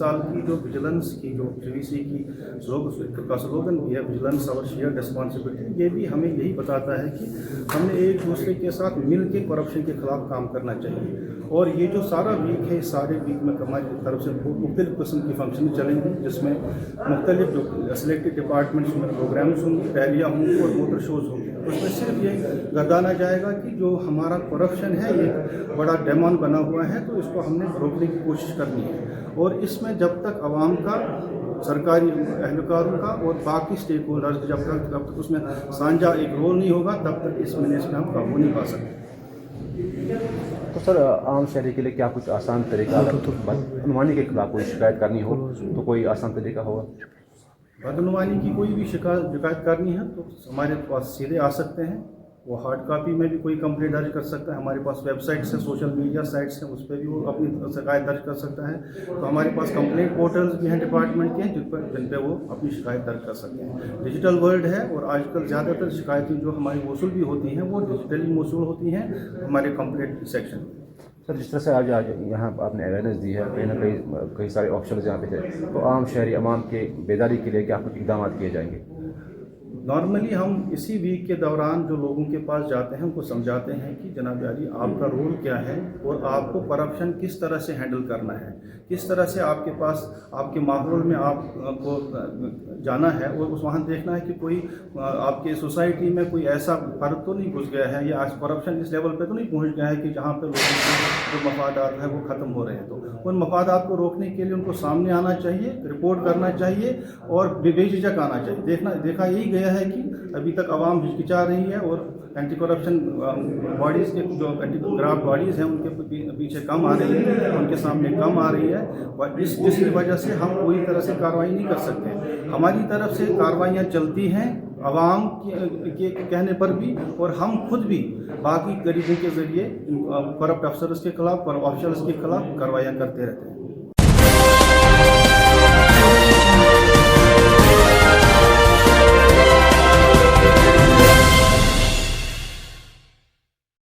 साल की जो विजिलेंस की जो JVC की का स्लोगन भी है, विजिलेंस और शेयर रिस्पॉन्सिबिलिटी, ये भी हमें यही बताता है कि हमें एक दूसरे के साथ मिल के करप्शन के खिलाफ काम करना चाहिए। और ये जो सारा वीक है, इस सारे वीक में हमारी तरफ से मुख्तलिफ किस्म की फंक्शन चलेंगी, जिसमें मुख्तलिफ जो सिलेक्टेड डिपार्टमेंट्स में प्रोग्राम्स होंगे, रैलियाँ होंगी और मोटर शोज़ होंगे। उसमें सिर्फ ये गर्दाना जाएगा कि जो हमारा करप्शन है ये बड़ा डेमन बना हुआ है, तो इसको हमने रोकने की कोशिश करनी है। और इसमें जब तक आवाम का, सरकारी एहलकारों का और बाकी स्टेक होल्डर्स जब तक उसमें साझा एक रोल नहीं होगा, तब तक इसमें हम काबू नहीं पा सकते। तो सर, आम शहरी के लिए क्या कुछ आसान तरीका, बदनुमानी के खिलाफ कोई शिकायत करनी हो तो कोई आसान तरीका होगा? बदनुमानी की कोई भी शिकायत करनी है तो हमारे पास सीधे आ सकते हैं। वो हार्ड कॉपी में भी कोई कंप्लेंट दर्ज कर सकता है। हमारे पास वेबसाइट्स हैं, सोशल मीडिया साइट्स हैं, उस पर भी वो अपनी शिकायत दर्ज कर सकता है। तो हमारे पास कंप्लेंट पोर्टल्स भी हैं डिपार्टमेंट के, जिन पे वो अपनी शिकायत दर्ज कर सकते हैं। डिजिटल वर्ल्ड है और आजकल ज़्यादातर शिकायतें जो हमारी मौसूल भी होती हैं वो डिजिटली मौसूल होती हैं हमारे कंप्लेंट सेक्शन में। सर, जिस तरह से आज यहाँ आपने अवेयरनेस दी है, कहीं ना कहीं सारे ऑप्शन यहाँ पे थे, तो आम शहरी अवाम के बेदारी के लिए क्या कुछ इकदाम किए जाएंगे? नॉर्मली हम इसी वीक के दौरान जो लोगों के पास जाते हैं उनको समझाते हैं कि जनाब यारी आपका रोल क्या है और आपको करप्शन किस तरह से हैंडल करना है, किस तरह से आपके पास आपके माहौल में आपको जाना है और उस वहाँ देखना है कि कोई आपके सोसाइटी में कोई ऐसा फर्क तो नहीं घुस गया है या आज करप्शन इस लेवल पे तो नहीं पहुँच गया है कि जहाँ पर लोगों के जो मफादात है वो ख़त्म हो रहे हैं। तो उन मफादात को रोकने के लिए उनको सामने आना चाहिए, रिपोर्ट करना चाहिए और बेझिझक आना चाहिए। देखा यही गया है कि अभी तक आवाम हिचकिचा रही है और एंटी करप्शन बॉडीज़ के जो एंटी ग्राफ्ट बॉडीज़ हैं उनके पीछे कम आ रही है, उनके सामने कम आ रही है, और जिसकी वजह से हम पूरी तरह से कार्रवाई नहीं कर सकते। हमारी तरफ से कार्रवाइयाँ चलती हैं आवाम के कहने पर भी, और हम खुद भी बाकी गरीबों के ज़रिए करप्ट अफसर्स के खिलाफ, करप्ट ऑफिसर्स के खिलाफ कार्रवाइयाँ करते रहते हैं।